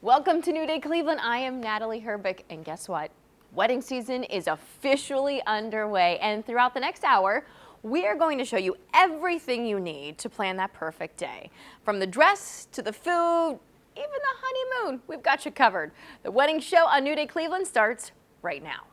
Welcome to New Day Cleveland. I am Natalie Herbeck, and guess what? Wedding season is officially underway, and throughout the next hour, we are going to show you everything you need to plan that perfect day. From the dress to the food, even the honeymoon, we've got you covered. The wedding show on New Day Cleveland starts right now.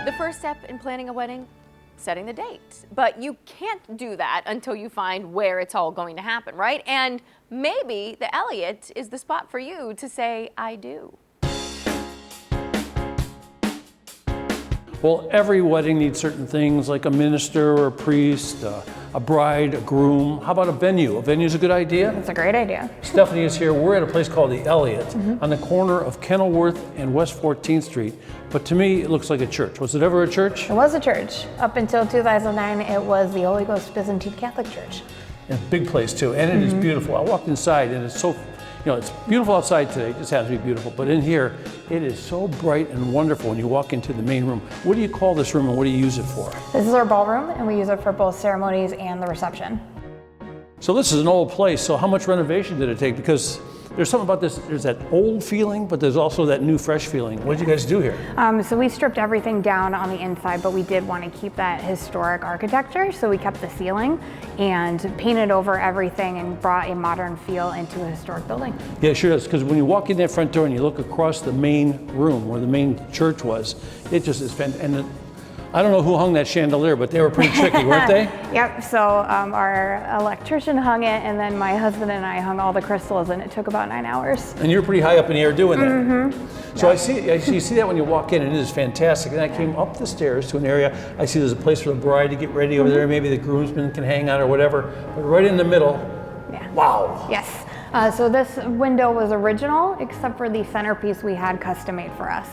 The first step in planning a wedding, setting the date. But you can't do that until you find where it's all going to happen, right? And maybe the Elliott is the spot for you to say, I do. Well, every wedding needs certain things like a minister or a priest, a bride, a groom. How about a venue? A venue is a good idea. That's a great idea. Stephanie is here. We're at a place called the Elliott on the corner of Kenilworth and West 14th Street. But to me, it looks like a church. Was it ever a church? It was a church. Up until 2009, it was the Holy Ghost Byzantine Catholic Church. And a big place too, and it is beautiful. I walked inside and it's so, it's beautiful outside today, it just has to be beautiful. But in here, it is so bright and wonderful when you walk into the main room. What do you call this room and what do you use it for? This is our ballroom, and we use it for both ceremonies and the reception. So this is an old place, so how much renovation did it take? Because there's something about this, there's that old feeling, but there's also that new, fresh feeling. What did you guys do here? So we stripped everything down on the inside, but we did want to keep that historic architecture, so we kept the ceiling and painted over everything and brought a modern feel into a historic building. Yeah, it sure does, because when you walk in that front door and you look across the main room where the main church was, it just is fantastic. And I don't know who hung that chandelier, but they were pretty tricky, weren't they? Yep, so our electrician hung it, and then my husband and I hung all the crystals, and it took about 9 hours. And you're pretty high up in the air doing that. So you see that when you walk in, and it is fantastic. And I came up the stairs to an area, I see there's a place for the bride to get ready over there, maybe the groomsmen can hang out or whatever, but right in the middle, wow. Yes. So this window was original, except for the centerpiece we had custom made for us.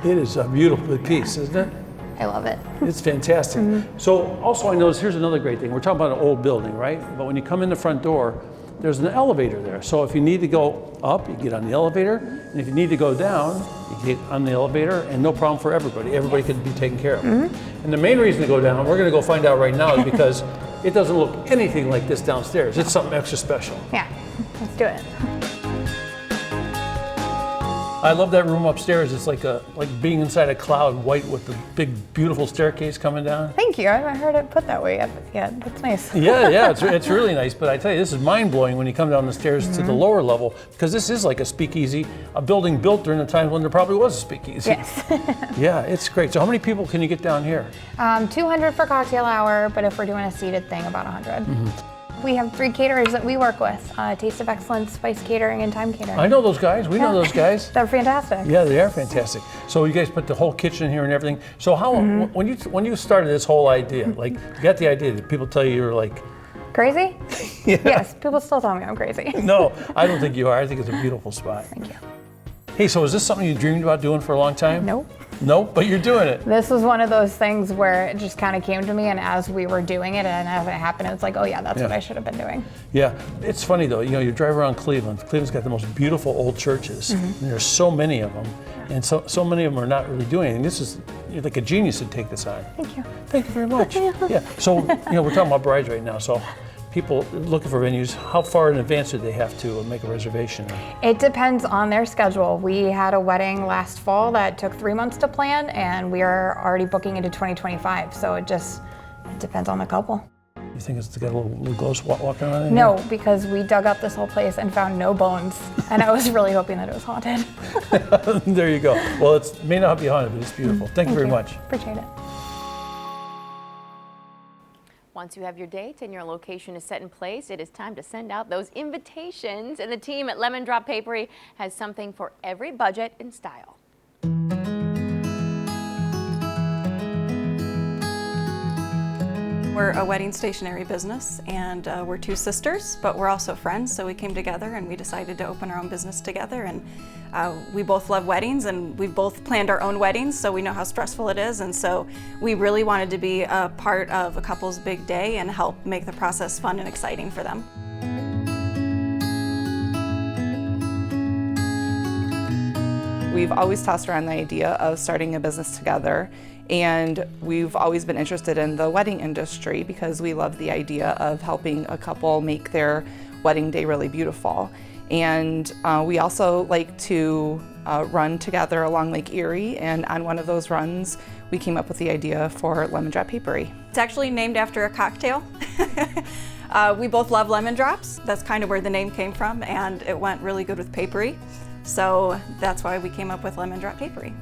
It is a beautiful piece, isn't it? I love it. It's fantastic. So also I noticed, here's another great thing. We're talking about an old building, right? But when you come in the front door, there's an elevator there. So if you need to go up, you get on the elevator. And if you need to go down, you get on the elevator, and no problem for everybody. Everybody can be taken care of. And the main reason to go down, we're gonna go find out right now, is because it doesn't look anything like this downstairs. It's something extra special. Yeah, let's do it. I love that room upstairs. It's like being inside a cloud, white with the big, beautiful staircase coming down. Thank you. I haven't heard it put that way yet. That's nice. Yeah, it's really nice. But I tell you, this is mind-blowing when you come down the stairs to the lower level, because this is like a speakeasy, a building built during the time when there probably was a speakeasy. Yes. Yeah, it's great. So how many people can you get down here? 200 for cocktail hour, but if we're doing a seated thing, about 100. We have 3 caterers that we work with, Taste of Excellence, Spice Catering, and Time Catering. I know those guys. We know those guys. They're fantastic. Yeah, they are fantastic. So you guys put the whole kitchen here and everything. So how, when you started this whole idea, like you got the idea, did people tell you were like, Crazy? yeah. Yes, people still tell me I'm crazy. No, I don't think you are. I think it's a beautiful spot. Thank you. Hey, so is this something you dreamed about doing for a long time? Nope. No, but you're doing it. This was one of those things where it just kind of came to me, and as we were doing it and as it happened, it's like, oh yeah, that's what I should have been doing. Yeah, it's funny though, you drive around Cleveland. Cleveland's got the most beautiful old churches, and there's so many of them, and so many of them are not really doing anything. This is, you're like a genius to take this on. Thank you. Thank you very much. Yeah, so, we're talking about brides right now, so people looking for venues, how far in advance do they have to make a reservation? It depends on their schedule. We had a wedding last fall that took 3 months to plan, and we are already booking into 2025. So it depends on the couple. You think it's got a little ghost walking around in No, because we dug up this whole place and found no bones, and I was really hoping that it was haunted. There you go. Well, it may not be haunted, but it's beautiful. Thank you very much. Appreciate it. Once you have your date and your location is set in place, it is time to send out those invitations, and the team at Lemon Drop Papery has something for every budget and style. We're a wedding stationery business, and we're two sisters, but we're also friends, so we came together and we decided to open our own business together. And we both love weddings, and we've both planned our own weddings, so we know how stressful it is, and so we really wanted to be a part of a couple's big day and help make the process fun and exciting for them. We've always tossed around the idea of starting a business together, and we've always been interested in the wedding industry because we love the idea of helping a couple make their wedding day really beautiful. And we also like to run together along Lake Erie, and on one of those runs we came up with the idea for Lemon Drop Papery. It's actually named after a cocktail. We both love lemon drops. That's kind of where the name came from, and it went really good with papery. So that's why we came up with Lemon Drop Papery.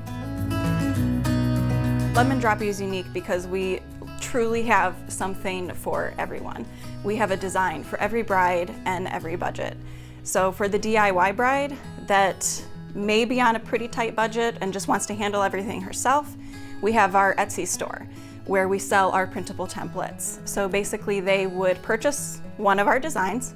Lemon Drop is unique because we truly have something for everyone. We have a design for every bride and every budget. So for the DIY bride that may be on a pretty tight budget and just wants to handle everything herself, we have our Etsy store where we sell our printable templates. So basically they would purchase one of our designs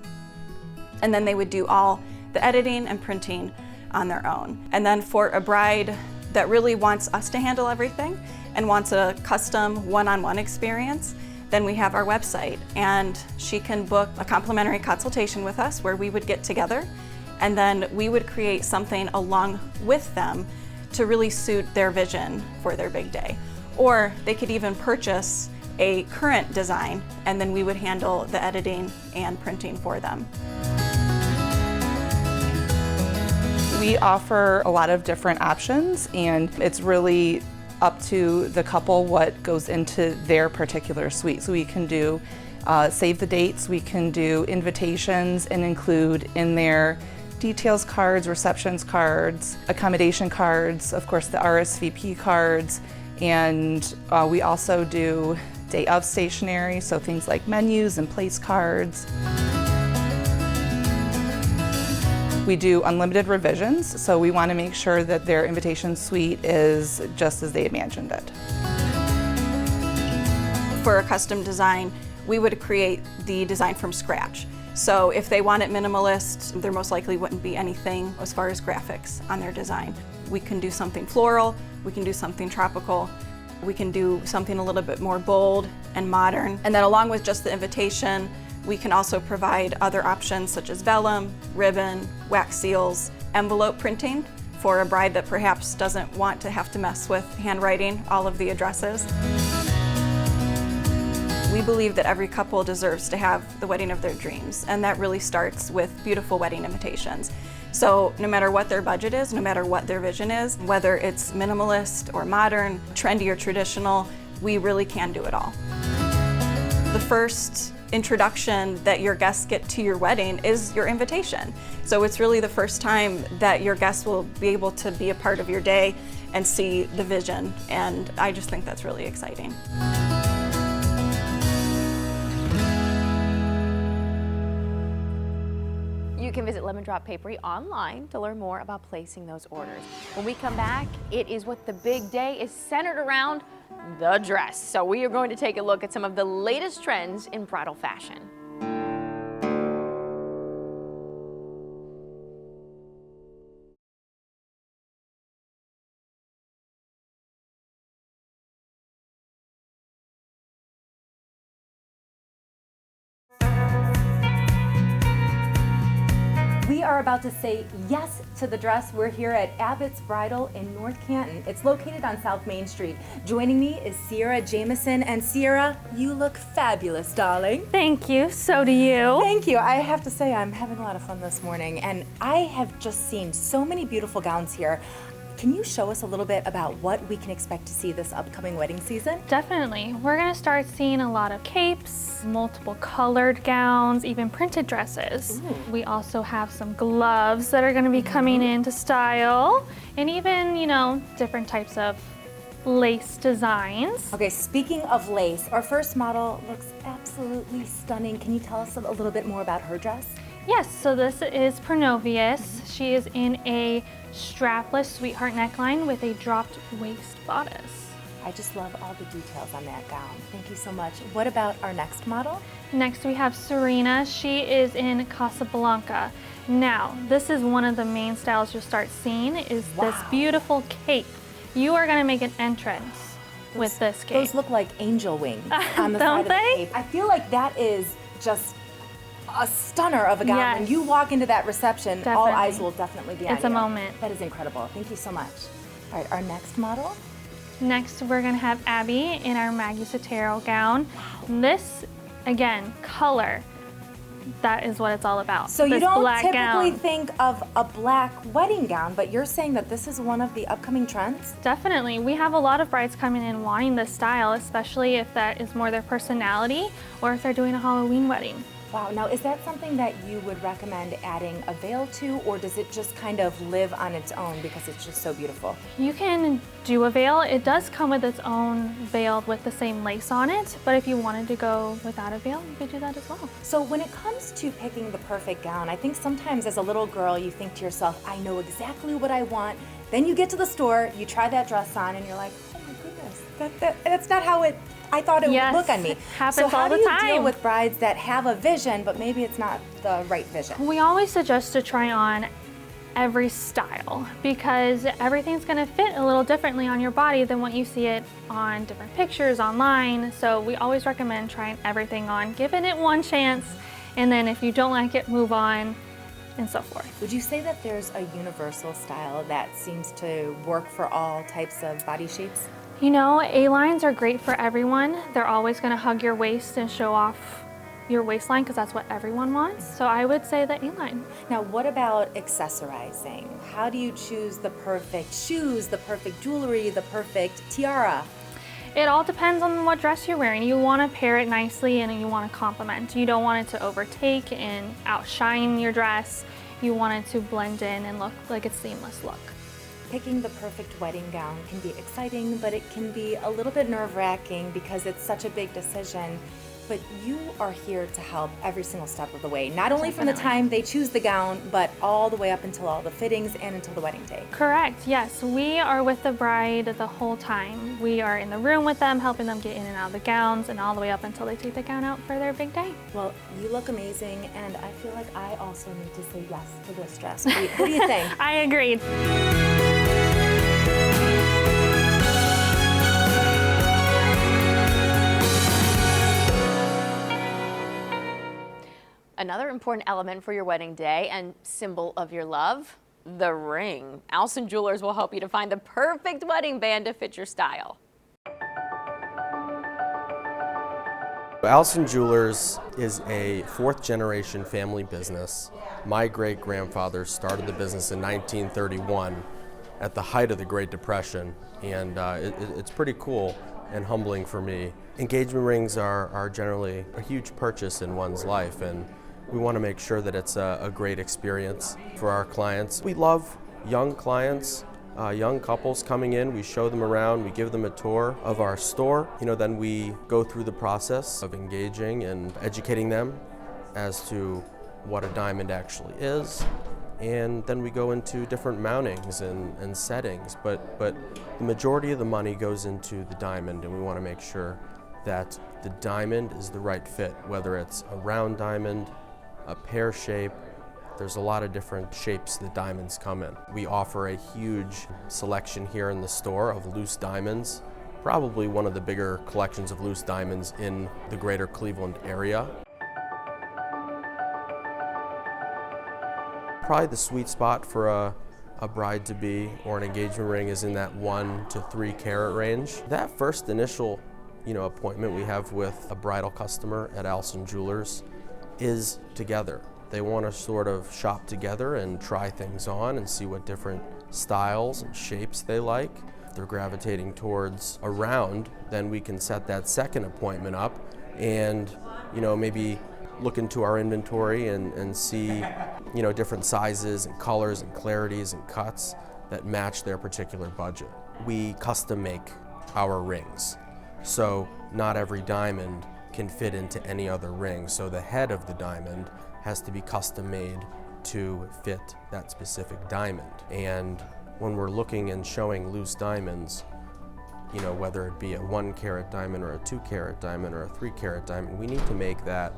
and then they would do all the editing and printing on their own. And then for a bride that really wants us to handle everything and wants a custom one-on-one experience, then we have our website, and she can book a complimentary consultation with us where we would get together and then we would create something along with them to really suit their vision for their big day. Or they could even purchase a current design and then we would handle the editing and printing for them. We offer a lot of different options, and it's really up to the couple what goes into their particular suite. So we can do save the dates, we can do invitations and include in there details cards, receptions cards, accommodation cards, of course the RSVP cards, and we also do day of stationery, so things like menus and place cards. We do unlimited revisions, so we want to make sure that their invitation suite is just as they imagined it. For a custom design, we would create the design from scratch. So if they want it minimalist, there most likely wouldn't be anything as far as graphics on their design. We can do something floral, we can do something tropical, we can do something a little bit more bold and modern. And then along with just the invitation, we can also provide other options such as vellum, ribbon, wax seals, envelope printing for a bride that perhaps doesn't want to have to mess with handwriting all of the addresses. We believe that every couple deserves to have the wedding of their dreams, and that really starts with beautiful wedding invitations. So no matter what their budget is, no matter what their vision is, whether it's minimalist or modern, trendy or traditional, we really can do it all. The first introduction that your guests get to your wedding is your invitation. So it's really the first time that your guests will be able to be a part of your day and see the vision, and I just think that's really exciting. You can visit Lemon Drop Papery online to learn more about placing those orders. When we come back, it is what the big day is centered around: the dress. So we are going to take a look at some of the latest trends in bridal fashion. We are about to say yes to the dress. We're here at Abbott's Bridal in North Canton. It's located on South Main Street. Joining me is Sierra Jameson. And Sierra, you look fabulous, darling. Thank you, so do you. Thank you. I have to say I'm having a lot of fun this morning, and I have just seen so many beautiful gowns here. Can you show us a little bit about what we can expect to see this upcoming wedding season? Definitely. We're gonna start seeing a lot of capes, multiple colored gowns, even printed dresses. Ooh. We also have some gloves that are gonna be coming into style, and even, you know, different types of lace designs. Okay, speaking of lace, our first model looks absolutely stunning. Can you tell us a little bit more about her dress? Yes, so this is Pronovius. She is in a strapless sweetheart neckline with a dropped waist bodice. I just love all the details on that gown. Thank you so much. What about our next model? Next we have Serena. She is in Casablanca. Now, this is one of the main styles you'll start seeing is this beautiful cape. You are gonna make an entrance with this cape. Those look like angel wings on the Don't side they? of the cape. I feel like that is just a stunner of a gown. Yes. When you walk into that reception, all Definitely. eyes will definitely be on you. It's a moment. That is incredible. Thank you so much. All right, our next model. Next, we're gonna have Abby in our Maggie Sotero gown. This, again, color, that is what it's all about. So you This don't black typically gown. think of a black wedding gown, but you're saying that this is one of the upcoming trends? Definitely. We have a lot of brides coming in wanting this style, especially if that is more their personality or if they're doing a Halloween wedding. Wow, now is that something that you would recommend adding a veil to, or does it just kind of live on its own because it's just so beautiful? You can do a veil. It does come with its own veil with the same lace on it, but if you wanted to go without a veil, you could do that as well. So when it comes to picking the perfect gown, I think sometimes as a little girl you think to yourself, I know exactly what I want. Then you get to the store, you try that dress on, and you're like, oh my goodness, that's not how I thought it Yes, would look on me. happens so how all do the you time. deal with brides that have a vision, but maybe it's not the right vision? We always suggest to try on every style because everything's gonna fit a little differently on your body than what you see it on different pictures online. So we always recommend trying everything on, giving it one chance, and then if you don't like it, move on, and so forth. Would you say that there's a universal style that seems to work for all types of body shapes? You know, A-lines are great for everyone. They're always gonna hug your waist and show off your waistline because that's what everyone wants. So I would say the A-line. Now, what about accessorizing? How do you choose the perfect shoes, the perfect jewelry, the perfect tiara? It all depends on what dress you're wearing. You want to pair it nicely and you want to complement. You don't want it to overtake and outshine your dress. You want it to blend in and look like a seamless look. Picking the perfect wedding gown can be exciting, but it can be a little bit nerve-wracking because it's such a big decision. But you are here to help every single step of the way, not only from the time they choose the gown, but all the way up until all the fittings and until the wedding day. Correct, yes. We are with the bride the whole time. We are in the room with them, helping them get in and out of the gowns and all the way up until they take the gown out for their big day. Well, you look amazing, and I feel like I also need to say yes to this dress. What do you think? I agreed. Another important element for your wedding day and symbol of your love, the ring. Alson Jewelers will help you to find the perfect wedding band to fit your style. Alson Jewelers is a fourth-generation family business. My great-grandfather started the business in 1931 at the height of the Great Depression, and it's pretty cool and humbling for me. Engagement rings are generally a huge purchase in one's life, and we want to make sure that it's a great experience for our clients. We love young clients, young couples coming in. We show them around, we give them a tour of our store. Then we go through the process of engaging and educating them as to what a diamond actually is. And then we go into different mountings and settings, but the majority of the money goes into the diamond, and we want to make sure that the diamond is the right fit, whether it's a round diamond, a pear shape. There's a lot of different shapes that diamonds come in. We offer a huge selection here in the store of loose diamonds, probably one of the bigger collections of loose diamonds in the greater Cleveland area. Probably the sweet spot for a bride-to-be or an engagement ring is in that 1 to 3 carat range. That first initial appointment we have with a bridal customer at Alson Jewelers is together. They want to sort of shop together and try things on and see what different styles and shapes they like. If they're gravitating towards a round, then we can set that second appointment up and maybe look into our inventory and see different sizes and colors and clarities and cuts that match their particular budget. We custom make our rings, so not every diamond can fit into any other ring, so the head of the diamond has to be custom made to fit that specific diamond. And when we're looking and showing loose diamonds, you know, whether it be a 1-carat diamond or a 2-carat diamond or a 3-carat diamond, we need to make that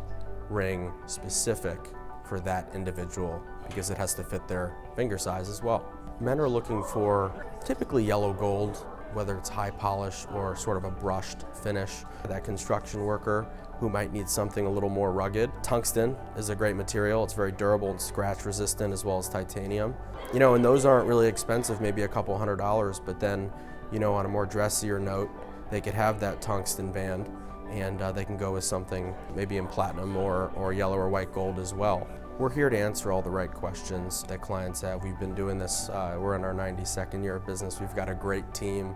ring specific for that individual because it has to fit their finger size as well. Men are looking for typically yellow gold, whether it's high polish or sort of a brushed finish. That construction worker who might need something a little more rugged. Tungsten is a great material. It's very durable and scratch resistant, as well as titanium. You know, and those aren't really expensive, maybe a couple $100, but then, you know, on a more dressier note, they could have that tungsten band, and they can go with something maybe in platinum or yellow or white gold as well. We're here to answer all the right questions that clients have. We've been doing this, we're in our 92nd year of business. We've got a great team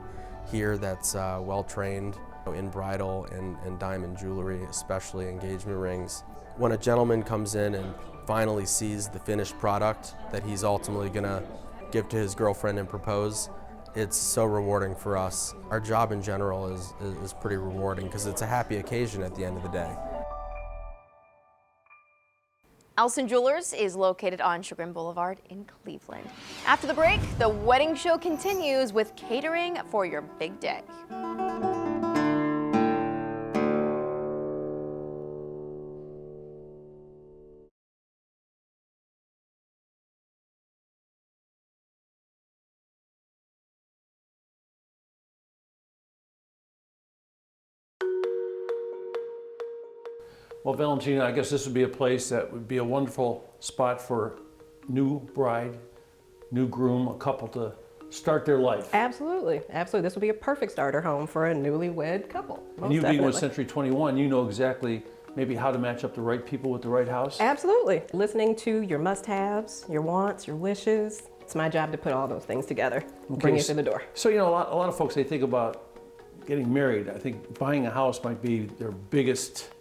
here that's well-trained in bridal and diamond jewelry, especially engagement rings. When a gentleman comes in and finally sees the finished product that he's ultimately gonna give to his girlfriend and propose, it's so rewarding for us. Our job in general is pretty rewarding because it's a happy occasion at the end of the day. Elson Jewelers is located on Chagrin Boulevard in Cleveland. After the break, the wedding show continues with catering for your big day. Well, Valentina, I guess this would be a place that would be a wonderful spot for new bride, new groom, a couple to start their life. Absolutely, absolutely. This would be a perfect starter home for a newlywed couple. And you being with Century 21, you know exactly maybe how to match up the right people with the right house. Absolutely. Listening to your must-haves, your wants, your wishes. It's my job to put all those things together, bring you through the door. So, you know, a lot of folks, they think about getting married. I think buying a house might be their biggest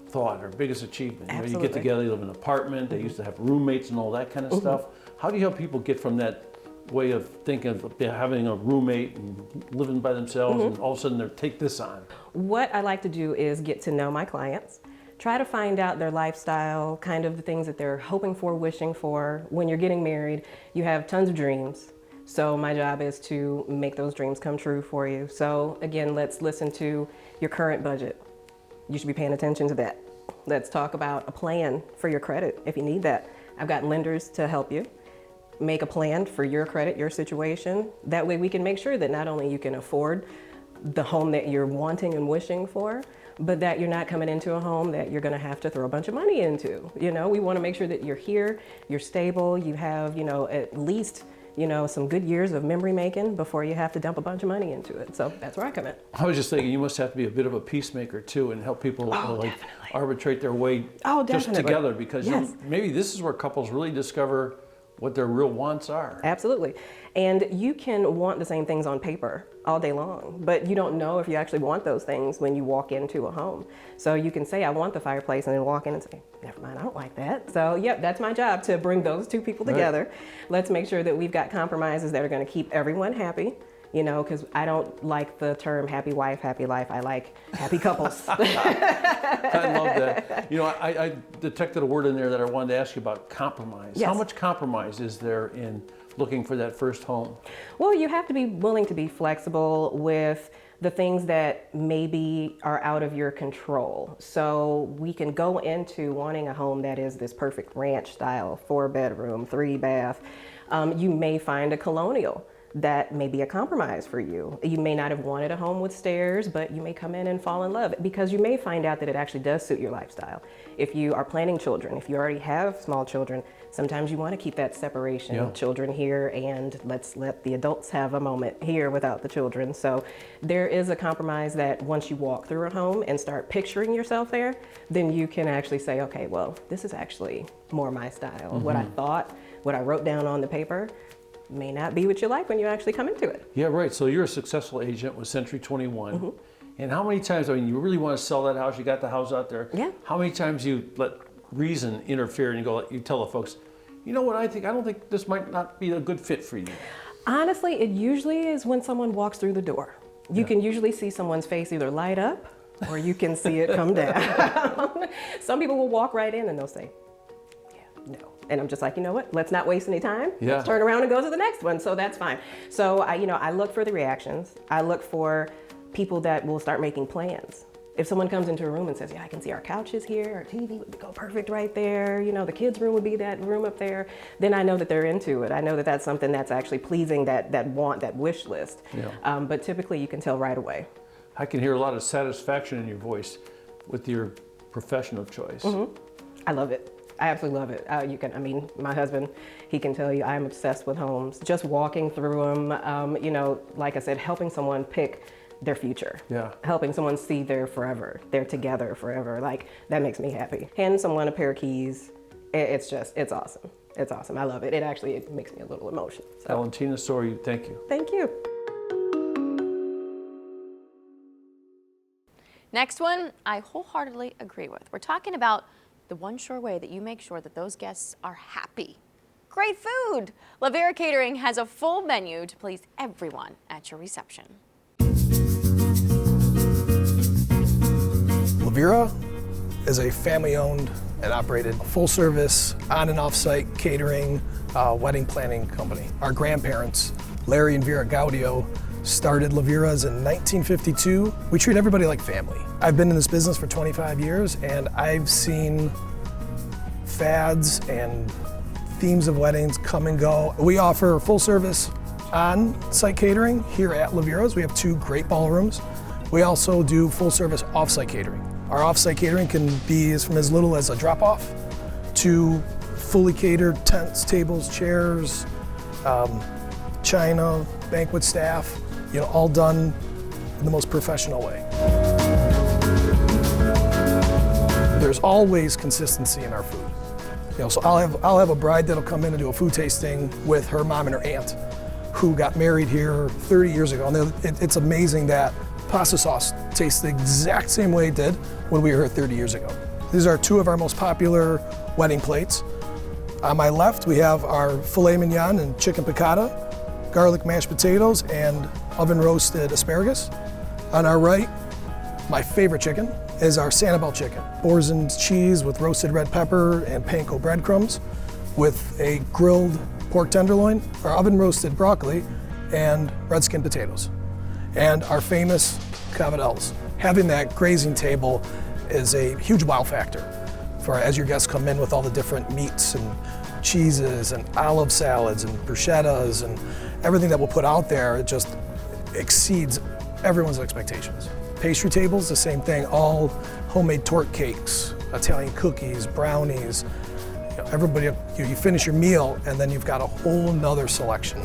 thought or biggest achievement. You know, you get together, you live in an apartment, they used to have roommates and all that kind of stuff. How do you help people get from that way of thinking of having a roommate and living by themselves and all of a sudden they take this on? What I like to do is get to know my clients, try to find out their lifestyle, kind of the things that they're hoping for, wishing for. When you're getting married, you have tons of dreams. So my job is to make those dreams come true for you. So again, let's listen to your current budget. You should be paying attention to that. Let's talk about a plan for your credit if you need that. I've got lenders to help you. Make a plan for your credit, your situation. That way we can make sure that not only you can afford the home that you're wanting and wishing for, but that you're not coming into a home that you're gonna have to throw a bunch of money into. You know, we wanna make sure that you're here, you're stable, you have, you know, at least, you know, some good years of memory making before you have to dump a bunch of money into it. So that's where I come in. I was just thinking you must have to be a bit of a peacemaker too and help people like arbitrate their way just together because you know, maybe this is where couples really discover what their real wants are. Absolutely. And you can want the same things on paper all day long, but you don't know if you actually want those things when you walk into a home. So you can say, I want the fireplace, and then walk in and say, never mind, I don't like that. So yep, that's my job, to bring those two people together. Let's make sure that we've got compromises that are gonna keep everyone happy. You know, because I don't like the term happy wife, happy life. I like happy couples. I love that. You know, I detected a word in there that I wanted to ask you about, compromise. Yes. How much compromise is there in looking for that first home? Well, you have to be willing to be flexible with the things that maybe are out of your control. So we can go into wanting a home that is this perfect ranch style, 4-bedroom, 3-bath. You may find a colonial that may be a compromise for you. You may not have wanted a home with stairs, but you may come in and fall in love because you may find out that it actually does suit your lifestyle. If you are planning children, if you already have small children, sometimes you want to keep that separation, children here, and let's let the adults have a moment here without the children. So there is a compromise that once you walk through a home and start picturing yourself there, then you can actually say, okay, well, this is actually more my style. What I thought, what I wrote down on the paper, may not be what you like when you actually come into it. Yeah, right. So you're a successful agent with Century 21. And how many times, I mean, you really want to sell that house, you got the house out there. Yeah. How many times you let reason interfere and you tell the folks, you know what, I don't think this might not be a good fit for you? Honestly, it usually is when someone walks through the door. You can usually see someone's face either light up or you can see it come down. Some people will walk right in and they'll say, yeah, no. And I'm just like, you know what? Let's not waste any time. Yeah. Let's turn around and go to the next one. So that's fine. So I look for the reactions. I look for people that will start making plans. If someone comes into a room and says, yeah, I can see our couches here, our TV would go perfect right there, the kids' room would be that room up there, then I know that they're into it. I know that that's something that's actually pleasing that wish list. Yeah. But typically you can tell right away. I can hear a lot of satisfaction in your voice with your profession of choice. I love it. I absolutely love it. My husband, he can tell you I'm obsessed with homes. Just walking through them, like I said, helping someone pick their future. Yeah. Helping someone see their forever, they're together forever. Like, that makes me happy. Handing someone a pair of keys, it's awesome. It's awesome. I love it. It makes me a little emotional. So. Valentina Sori, thank you. Thank you. Next one, I wholeheartedly agree with. We're talking about the one sure way that you make sure that those guests are happy. Great food! Lavera Catering has a full menu to please everyone at your reception. Lavera is a family-owned and operated full-service on and off-site catering wedding planning company. Our grandparents, Larry and Vera Gaudio, started Lavera's in 1952. We treat everybody like family. I've been in this business for 25 years and I've seen fads and themes of weddings come and go. We offer full-service on-site catering here at Lavera's. We have 2 great ballrooms. We also do full-service off-site catering. Our off-site catering can be from as little as a drop-off to fully catered tents, tables, chairs, china, banquet staff, all done in the most professional way. There's always consistency in our food. So I'll have a bride that'll come in and do a food tasting with her mom and her aunt who got married here 30 years ago. And it's amazing that pasta sauce tastes the exact same way it did when we were here 30 years ago. These are 2 of our most popular wedding plates. On my left, we have our filet mignon and chicken piccata, garlic mashed potatoes, and oven roasted asparagus. On our right, my favorite chicken is our Sanibel chicken. Boursin cheese with roasted red pepper and panko breadcrumbs with a grilled pork tenderloin, our oven roasted broccoli, and red skin potatoes. And our famous cavadelles. Having that grazing table is a huge wow factor for as your guests come in with all the different meats and cheeses and olive salads and bruschettas and everything that we'll put out there. It just exceeds everyone's expectations. Pastry tables, the same thing, all homemade torte cakes, Italian cookies, brownies. Everybody, you finish your meal and then you've got a whole nother selection.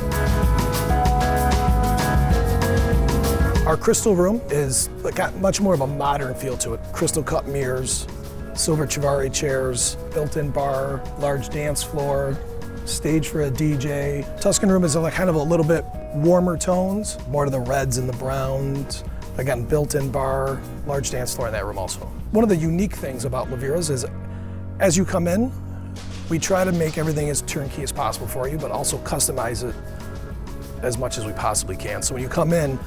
Our crystal room is got much more of a modern feel to it. Crystal cut mirrors, silver Chiavari chairs, built-in bar, large dance floor, stage for a DJ. Tuscan room is kind of a little bit warmer tones, more to the reds and the browns. Again, built-in bar, large dance floor in that room also. One of the unique things about Lavera's is as you come in, we try to make everything as turnkey as possible for you, but also customize it as much as we possibly can. So when you come in,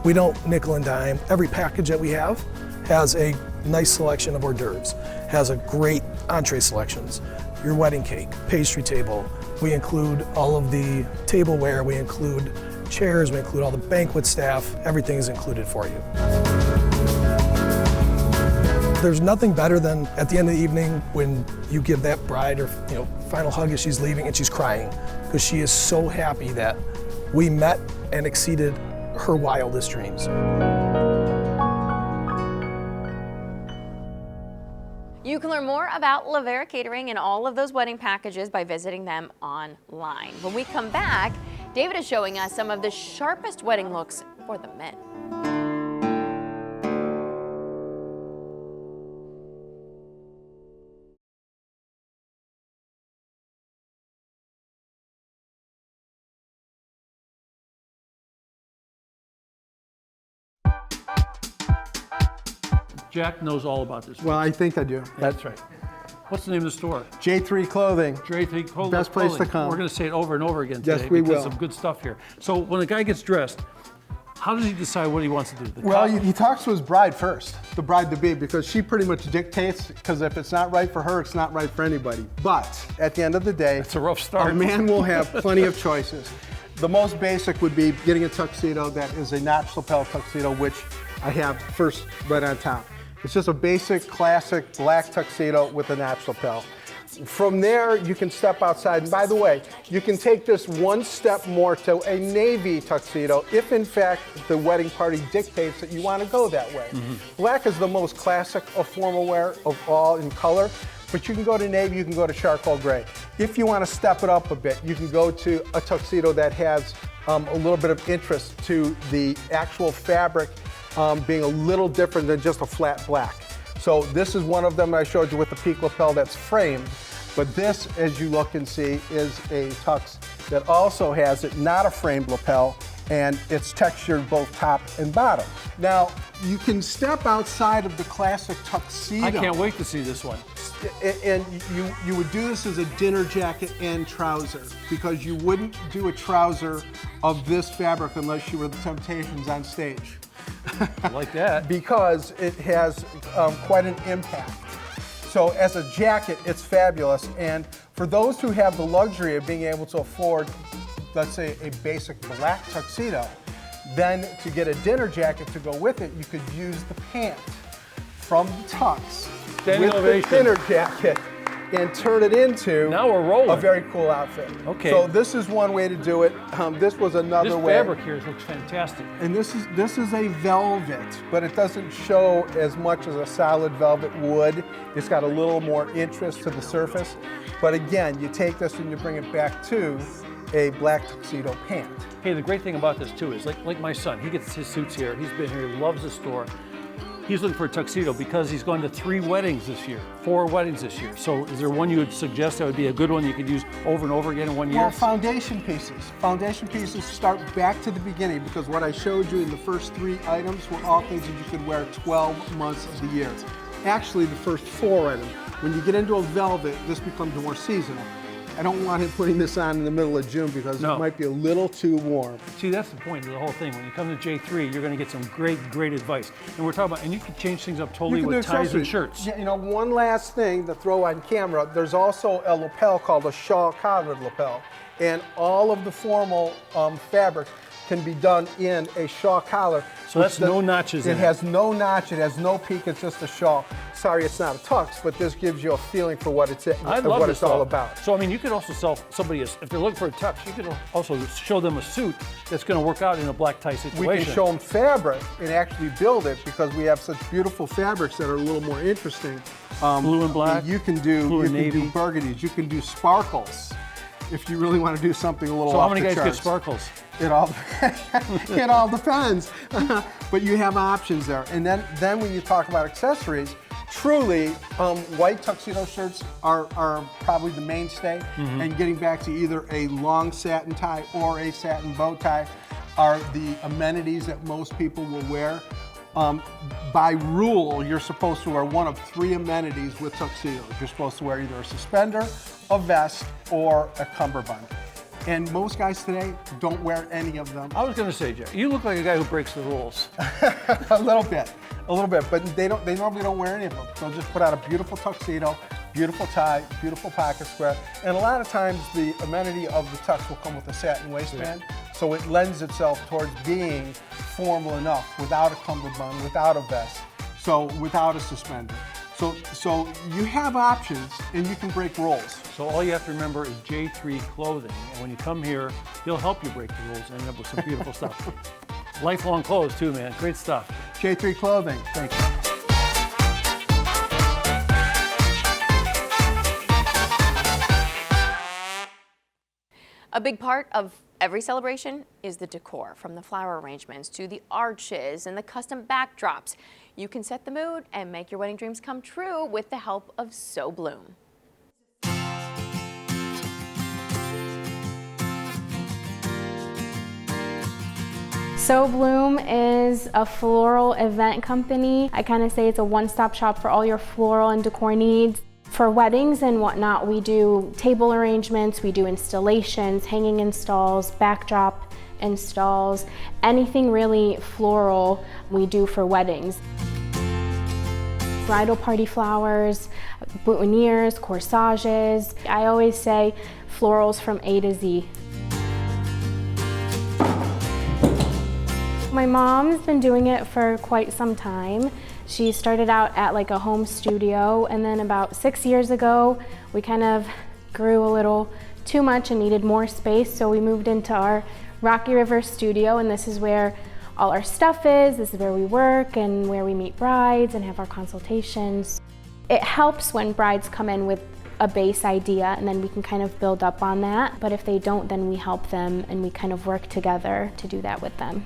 we don't nickel and dime. Every package that we have has a nice selection of hors d'oeuvres, has a great entree selections, your wedding cake, pastry table. We include all of the tableware, we include chairs, we include all the banquet staff, everything is included for you. There's nothing better than at the end of the evening when you give that bride her final hug as she's leaving and she's crying because she is so happy that we met and exceeded her wildest dreams. You can learn more about Lavera Catering and all of those wedding packages by visiting them online. When we come back, David is showing us some of the sharpest wedding looks for the men. Jack knows all about this. Well, I think I do. That's right. What's the name of the store? J3 Clothing. J3 Clothing. Best place to come. We're going to say it over and over again Yes, today we because will. of good stuff here. So when a guy gets dressed, How does he decide what he wants to do? Well, he talks to his bride first, the bride-to-be, because she pretty much dictates, because if it's not right for her, it's not right for anybody. But at the end of the day, it's a rough start. A man will have plenty of choices. The most basic would be getting a tuxedo that is a notch lapel tuxedo, which I have first right on top. It's just a basic, classic black tuxedo with a notch lapel. From there, you can step outside. And by the way, you can take this one step more to a navy tuxedo if, in fact, the wedding party dictates that you want to go that way. Black is the most classic of formal wear of all in color, but you can go to navy, you can go to charcoal gray. If you want to step it up a bit, you can go to a tuxedo that has a little bit of interest to the actual fabric being a little different than just a flat black. So this is one of them I showed you with the peak lapel that's framed. But this, as you look and see, is a tux that also has it not a framed lapel, and it's textured both top and bottom. Now, you can step outside of the classic tuxedo. I can't wait to see this one. And you would do this as a dinner jacket and trouser, because you wouldn't do a trouser of this fabric unless you were the Temptations on stage. Like that. Because it has quite an impact. So as a jacket, it's fabulous. And for those who have the luxury of being able to afford, let's say, a basic black tuxedo, then to get a dinner jacket to go with it, you could use the pant from the tux with the dinner jacket and turn it into now we're rolling. A very cool outfit. Okay. So this is one way to do it. This was another way. This fabric here looks fantastic. And this is a velvet, but it doesn't show as much as a solid velvet would. It's got a little more interest to the surface. But again, you take this and you bring it back to a black tuxedo pant. Hey, the great thing about this too is like my son, he gets his suits here. He's been here, he loves the store. He's looking for a tuxedo because he's going to 3 weddings this year, 4 weddings this year. So is there one you would suggest that would be a good one you could use over and over again in 1 year? Well, foundation pieces. Foundation pieces start back to the beginning, because what I showed you in the first 3 items were all things that you could wear 12 months of the year. Actually, the first 4 items. When you get into a velvet, this becomes more seasonal. I don't want him putting this on in the middle of June because it might be a little too warm. See, that's the point of the whole thing. When you come to J3, you're going to get some great advice. And we're talking about, and you can change things up totally with ties and shirts. Yeah, you know, one last thing to throw on camera, there's also a lapel called a shawl collared lapel. And all of the formal fabric can be done in a shawl collar. So that's no notches in it. It has no notch, it has no peak, it's just a shawl. Sorry, it's not a tux, but this gives you a feeling for what it's all about. So I mean, you could also sell somebody, if they're looking for a tux, you could also show them a suit that's going to work out in a black tie situation. We can show them fabric and actually build it, because we have such beautiful fabrics that are a little more interesting. Blue and black, you can do burgundies, you can do sparkles. If you really want to do something a little So off how many the guys charts. get sparkles? It all depends. But you have options there. And then when you talk about accessories, truly, white tuxedo shirts are probably the mainstay. And getting back to either a long satin tie or a satin bow tie are the amenities that most people will wear. By rule, you're supposed to wear one of 3 amenities with tuxedos. You're supposed to wear either a suspender, a vest, or a cummerbund. And most guys today don't wear any of them. I was going to say, Jeff, you look like a guy who breaks the rules. a little bit, but they normally don't wear any of them. They'll just put out a beautiful tuxedo, beautiful tie, beautiful pocket square, and a lot of times the amenity of the tux will come with a satin waistband, so it lends itself towards being formal enough without a cummerbund, without a vest, so without a suspender. So you have options, and you can break rules. So all you have to remember is J3 Clothing, and when you come here, he'll help you break the rules and end up with some beautiful stuff. Lifelong clothes too, man. Great stuff. J3 Clothing. Thank you. A big part of every celebration is the decor, from the flower arrangements to the arches and the custom backdrops. You can set the mood and make your wedding dreams come true with the help of So Bloom. So Bloom is a floral event company. I kind of say it's a one-stop shop for all your floral and decor needs. For weddings and whatnot, we do table arrangements, we do installations, hanging installs, backdrop installs, anything really floral we do for weddings. Bridal party flowers, boutonnieres, corsages. I always say florals from A to Z. My mom's been doing it for quite some time. She started out at like a home studio, and then about 6 years ago, we kind of grew a little too much and needed more space, so we moved into our Rocky River studio, and this is where all our stuff is. This is where we work and where we meet brides and have our consultations. It helps when brides come in with a base idea, and then we can kind of build up on that. But if they don't, then we help them and we kind of work together to do that with them.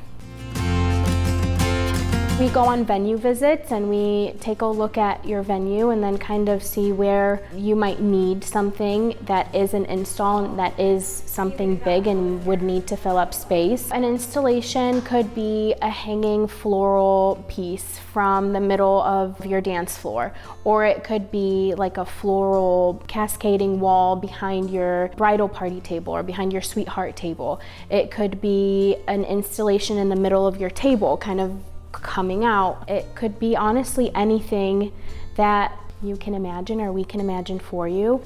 We go on venue visits and we take a look at your venue and then kind of see where you might need something that is an install and that is something big and would need to fill up space. An installation could be a hanging floral piece from the middle of your dance floor, or it could be like a floral cascading wall behind your bridal party table or behind your sweetheart table. It could be an installation in the middle of your table, kind of coming out. It could be honestly anything that you can imagine or we can imagine for you.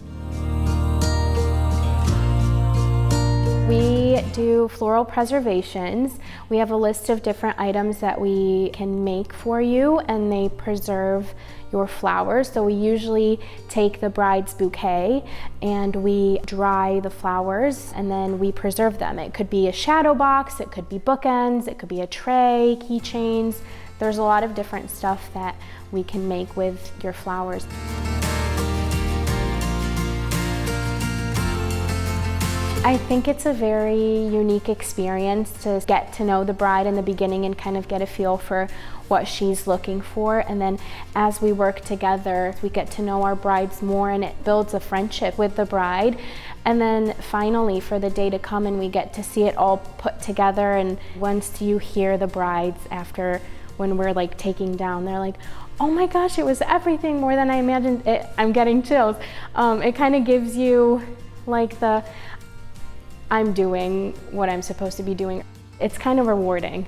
We do floral preservations. We have a list of different items that we can make for you, and they preserve your flowers. So we usually take the bride's bouquet and we dry the flowers and then we preserve them. It could be a shadow box, it could be bookends, it could be a tray, keychains. There's a lot of different stuff that we can make with your flowers. I think it's a very unique experience to get to know the bride in the beginning and kind of get a feel for what she's looking for. And then as we work together, we get to know our brides more and it builds a friendship with the bride. And then finally for the day to come and we get to see it all put together. And once you hear the brides after, when we're like taking down, they're like, oh my gosh, it was everything more than I imagined. I'm getting chills. It kind of gives you like the, I'm doing what I'm supposed to be doing. It's kind of rewarding.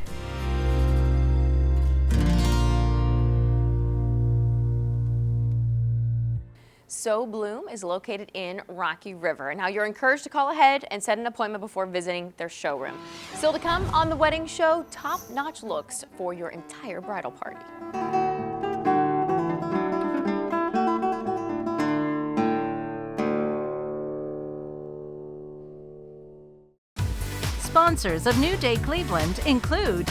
So Bloom is located in Rocky River. Now you're encouraged to call ahead and set an appointment before visiting their showroom. Still to come on The Wedding Show, top-notch looks for your entire bridal party. Sponsors of New Day Cleveland include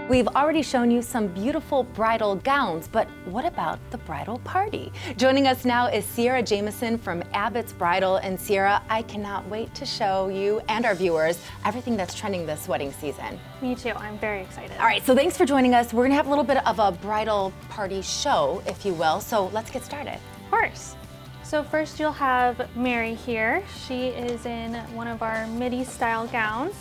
We've already shown you some beautiful bridal gowns, but what about the bridal party? Joining us now is Sierra Jameson from Abbott's Bridal. And Sierra, I cannot wait to show you and our viewers everything that's trending this wedding season. Me too, I'm very excited. All right, so thanks for joining us. We're gonna have a little bit of a bridal party show, if you will, so let's get started. Of course. So first you'll have Mary here. She is in one of our midi style gowns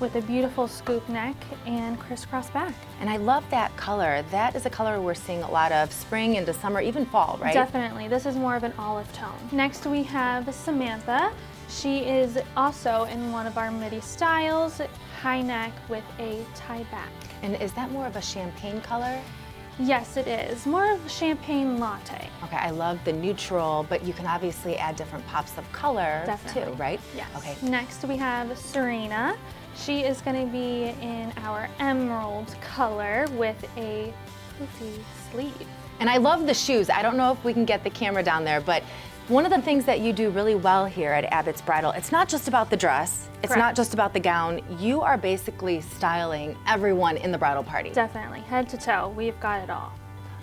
with a beautiful scoop neck and crisscross back. And I love that color. That is a color we're seeing a lot of spring into summer, even fall, right? Definitely. This is more of an olive tone. Next we have Samantha. She is also in one of our midi styles, high neck with a tie back. And is that more of a champagne color? Yes, it is. More of a champagne latte. Okay, I love the neutral, but you can obviously add different pops of color Definitely. too, right? Yes. Okay. Next we have Serena. She is going to be in our emerald color with a poofy sleeve. And I love the shoes. I don't know if we can get the camera down there, but one of the things that you do really well here at Abbott's Bridal, it's not just about the dress, it's Correct. not just about the gown. You are basically styling everyone in the bridal party. Definitely, head to toe, we've got it all.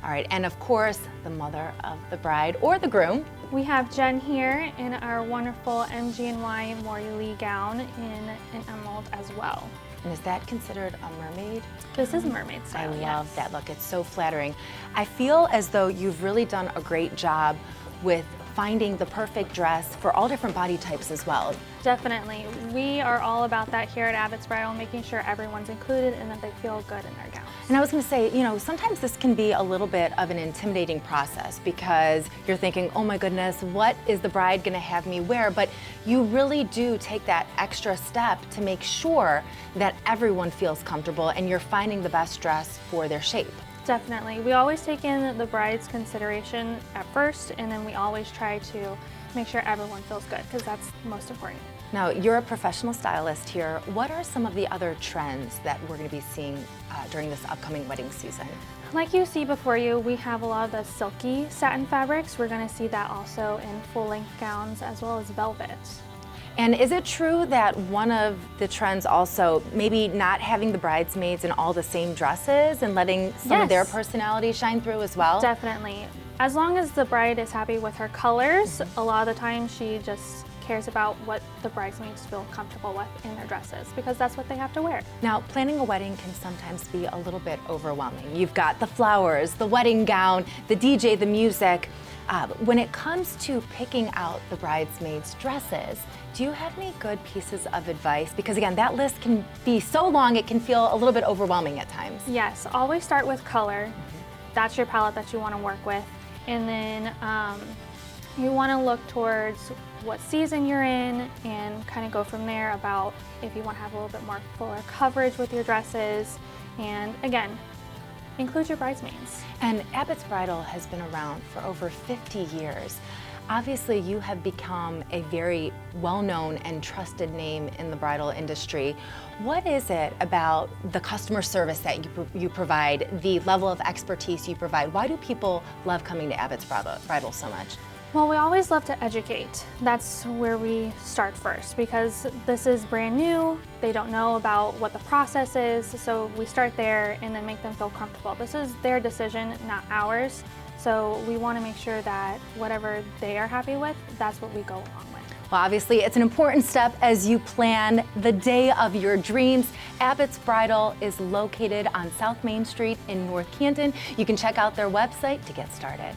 All right, and of course, the mother of the bride or the groom. We have Jen here in our wonderful MG&Y Maury Lee gown in an emerald as well. And is that considered a mermaid? This is mermaid I style, love yes. that look, it's so flattering. I feel as though you've really done a great job with finding the perfect dress for all different body types as well. Definitely. We are all about that here at Abbott's Bridal, making sure everyone's included and that they feel good in their gown. And I was going to say, you know, sometimes this can be a little bit of an intimidating process because you're thinking, oh my goodness, what is the bride going to have me wear? But you really do take that extra step to make sure that everyone feels comfortable and you're finding the best dress for their shape. Definitely. We always take in the bride's consideration at first, and then we always try to make sure everyone feels good, because that's most important. Now, you're a professional stylist here. What are some of the other trends that we're going to be seeing during this upcoming wedding season? Like you see before you, we have a lot of the silky satin fabrics. We're going to see that also in full-length gowns as well as velvet. And is it true that one of the trends also maybe not having the bridesmaids in all the same dresses and letting some of their personality shine through as well? Definitely. As long as the bride is happy with her colors, a lot of the time she just cares about what the bridesmaids feel comfortable with in their dresses, because that's what they have to wear. Now, planning a wedding can sometimes be a little bit overwhelming. You've got the flowers, the wedding gown, the DJ, the music. When it comes to picking out the bridesmaids' dresses, do you have any good pieces of advice? Because again, that list can be so long, it can feel a little bit overwhelming at times. Yes, always start with color. That's your palette that you want to work with. And then you want to look towards what season you're in and kind of go from there about if you want to have a little bit more fuller coverage with your dresses. And again, include your bridesmaids. And Abbott's Bridal has been around for over 50 years. Obviously, you have become a very well-known and trusted name in the bridal industry. What is it about the customer service that you provide, the level of expertise you provide? Why do people love coming to Abbott's Bridal so much? Well, we always love to educate. That's where we start first, because this is brand new. They don't know about what the process is, so we start there and then make them feel comfortable. This is their decision, not ours. So we want to make sure that whatever they are happy with, that's what we go along with. Well, obviously, it's an important step as you plan the day of your dreams. Abbott's Bridal is located on South Main Street in North Canton. You can check out their website to get started.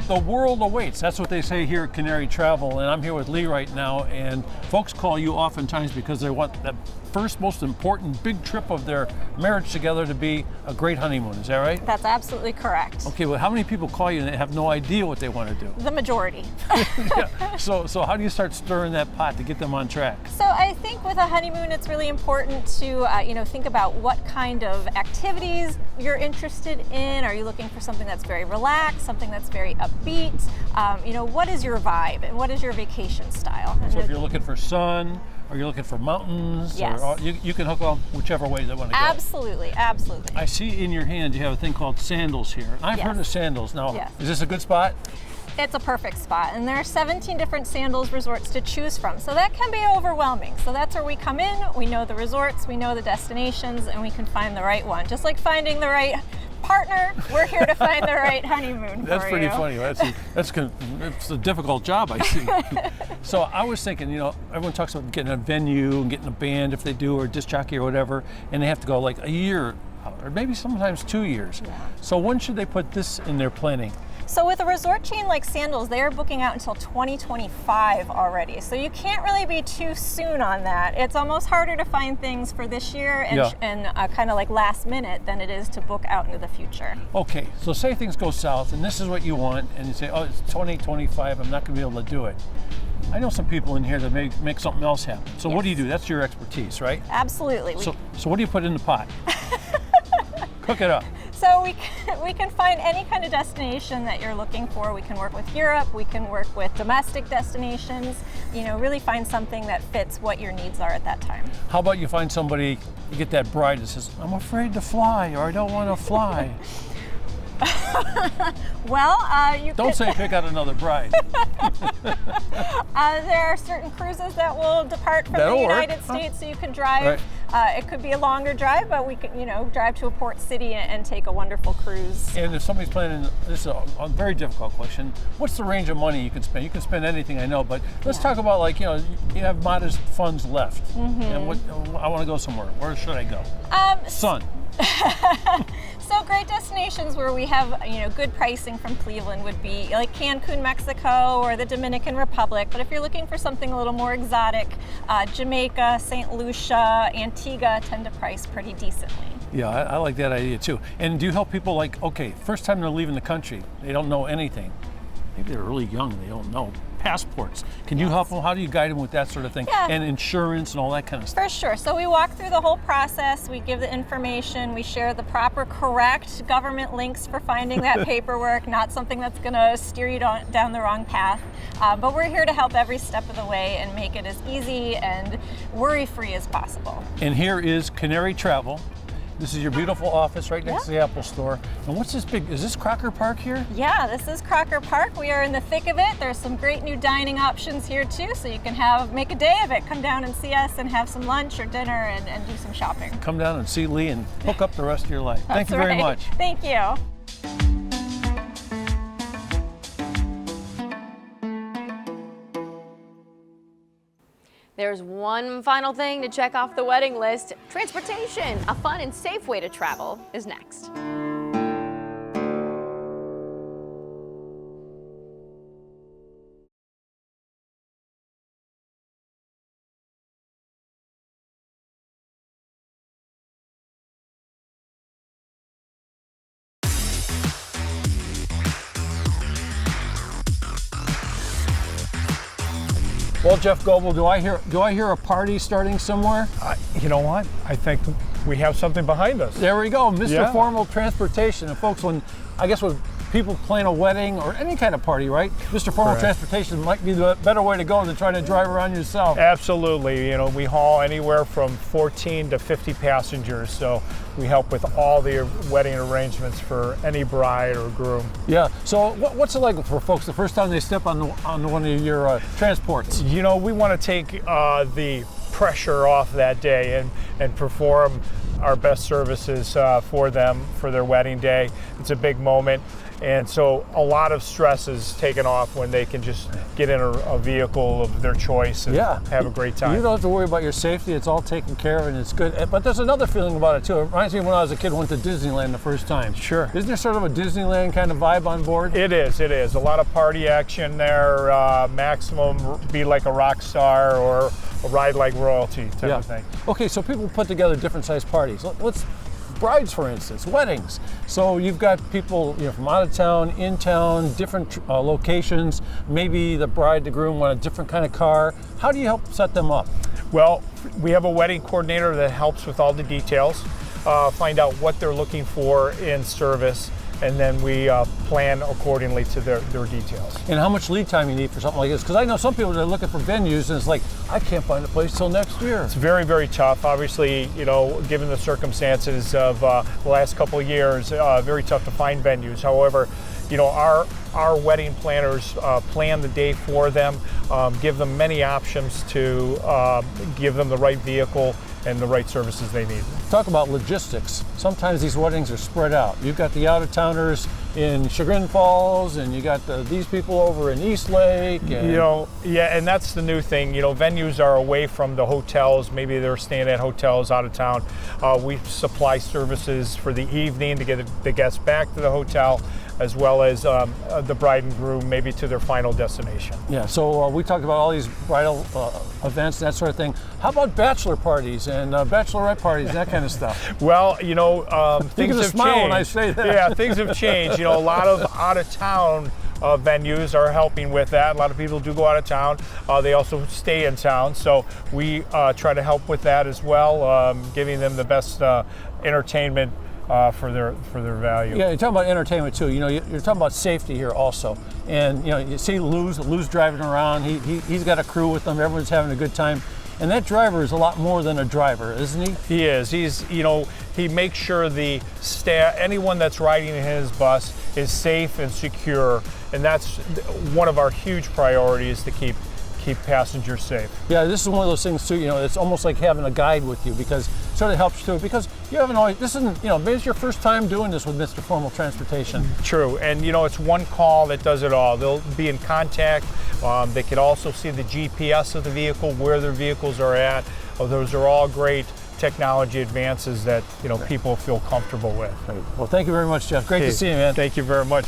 The world awaits. That's what they say here at Canary Travel, and I'm here with Lee right now, and folks call you oftentimes because they want that first most important big trip of their marriage together to be a great honeymoon. Is that right? That's absolutely correct. Okay, well, how many people call you and they have no idea what they want to do? The majority. Yeah. So how do you start stirring that pot to get them on track? So I think with a honeymoon, it's really important to think about what kind of activities you're interested in. Are you looking for something that's very relaxed, something that's very upbeat? What is your vibe and what is your vacation style? So if you're looking for sun, or you're looking for mountains, yes. or you can hook on whichever way they want to go. Absolutely, absolutely. I see in your hand you have a thing called Sandals here. I've heard of Sandals. Now, is this a good spot? It's a perfect spot, and there are 17 different Sandals resorts to choose from, so that can be overwhelming. So that's where we come in, we know the resorts, we know the destinations, and we can find the right one. Just like finding the right partner, we're here to find the right honeymoon That's for pretty you. funny. It's a difficult job, I see. So I was thinking, everyone talks about getting a venue and getting a band if they do, or disc jockey or whatever, and they have to go like a year, or maybe sometimes 2 years. Yeah. So when should they put this in their planning? So with a resort chain like Sandals, they are booking out until 2025 already. So you can't really be too soon on that. It's almost harder to find things for this year and kind of like last minute than it is to book out into the future. Okay, so say things go south and this is what you want, and you say, oh, it's 2025, I'm not going to be able to do it. I know some people in here that make something else happen. So what do you do? That's your expertise, right? Absolutely. So what do you put in the pot? Cook it up. So we can find any kind of destination that you're looking for. We can work with Europe, we can work with domestic destinations, really find something that fits what your needs are at that time. How about you find somebody, you get that bride that says, I'm afraid to fly, or I don't want to fly. Well, don't say pick out another bride. There are certain cruises that will depart from the United States, so you can drive It could be a longer drive, but we could, drive to a port city and take a wonderful cruise. And if somebody's planning, this is a very difficult question, what's the range of money you can spend? You can spend anything, I know, but let's talk about, like, you have modest funds left, and I want to go somewhere. Where should I go? Sun. So great destinations where we have good pricing from Cleveland would be like Cancun, Mexico, or the Dominican Republic. But if you're looking for something a little more exotic, Jamaica, St. Lucia, Antigua tend to price pretty decently. Yeah, I like that idea too. And do you help people, like, okay, first time they're leaving the country, they don't know anything. Maybe they're really young, they don't know. Passports. Can you help them? How do you guide them with that sort of thing? Yeah. And insurance and all that kind of stuff? For sure. So we walk through the whole process. We give the information. We share the proper, correct government links for finding that paperwork, not something that's going to steer you down the wrong path. But we're here to help every step of the way and make it as easy and worry-free as possible. And here is Canary Travel. This is your beautiful office right next to the Apple Store. And what's this big, is this Crocker Park here? Yeah, this is Crocker Park. We are in the thick of it. There's some great new dining options here too, so you can make a day of it. Come down and see us and have some lunch or dinner and do some shopping. Come down and see Lee and hook up the rest of your life. Thank you very much. Thank you. There's one final thing to check off the wedding list. Transportation, a fun and safe way to travel, is next. Well, Jeff Goebel, do I hear a party starting somewhere? You know what? I think we have something behind us. There we go, Mr. Yeah. Formal Transportation. And folks, when people plan a wedding or any kind of party, right? Mr. Formal Transportation might be the better way to go than trying to drive around yourself. Absolutely. We haul anywhere from 14 to 50 passengers, so we help with all the wedding arrangements for any bride or groom. Yeah. So what's it like for folks the first time they step on one of your transports? We want to take the pressure off that day and perform our best services for them for their wedding day. It's a big moment. And so a lot of stress is taken off when they can just get in a vehicle of their choice and have a great time. You don't have to worry about your safety. It's all taken care of and it's good. But there's another feeling about it too. It reminds me of when I was a kid, went to Disneyland the first time. Sure. Isn't there sort of a Disneyland kind of vibe on board? It is. A lot of party action there. Maximum be like a rock star or a ride like royalty type of thing. Okay, so people put together different sized parties. Let's brides, for instance, weddings. So you've got people from out of town, in town, different locations. Maybe the bride, the groom want a different kind of car. How do you help set them up? Well, we have a wedding coordinator that helps with all the details, find out what they're looking for in service, and then we plan accordingly to their details. And how much lead time you need for something like this? Because I know some people that are looking for venues and it's like, I can't find a place till next year. It's very, very tough. Obviously, given the circumstances of the last couple of years, very tough to find venues. However, our wedding planners plan the day for them, give them many options to give them the right vehicle and the right services they need. Talk about logistics. Sometimes these weddings are spread out. You've got the out-of-towners in Chagrin Falls, and you got these people over in East Lake. And and that's the new thing. Venues are away from the hotels. Maybe they're staying at hotels out of town. We supply services for the evening to get the guests back to the hotel, as well as the bride and groom maybe to their final destination. Yeah, so we talked about all these bridal events, that sort of thing. How about bachelor parties and bachelorette parties, that kind of stuff? Well, things have smile changed. when I say that. Yeah, things have changed. A lot of out-of-town venues are helping with that. A lot of people do go out of town. They also stay in town, so we try to help with that as well, giving them the best entertainment for their value. Yeah, you're talking about entertainment too. You're talking about safety here also. And you see Lou's driving around. He's got a crew with him. Everyone's having a good time. And that driver is a lot more than a driver, isn't he? He is. He makes sure the staff, anyone that's riding in his bus, is safe and secure. And that's one of our huge priorities, to keep keep passengers safe. Yeah, this is one of those things too, it's almost like having a guide with you, because it sort of helps too, because you haven't always, this isn't, maybe it's your first time doing this with Mr. Formal Transportation. True, and it's one call that does it all. They'll be in contact. They can also see the GPS of the vehicle, where their vehicles are at. Those are all great technology advances that people feel comfortable with. Great. Well, thank you very much, Jeff. Great to see you, man. Thank you very much.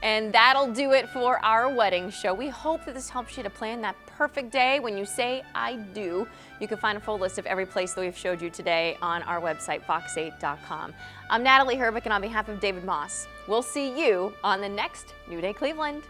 And that'll do it for our wedding show. We hope that this helps you to plan that perfect day when you say I do. You can find a full list of every place that we've showed you today on our website, fox8.com. I'm Natalie Herbeck, and on behalf of David Moss, we'll see you on the next New Day Cleveland.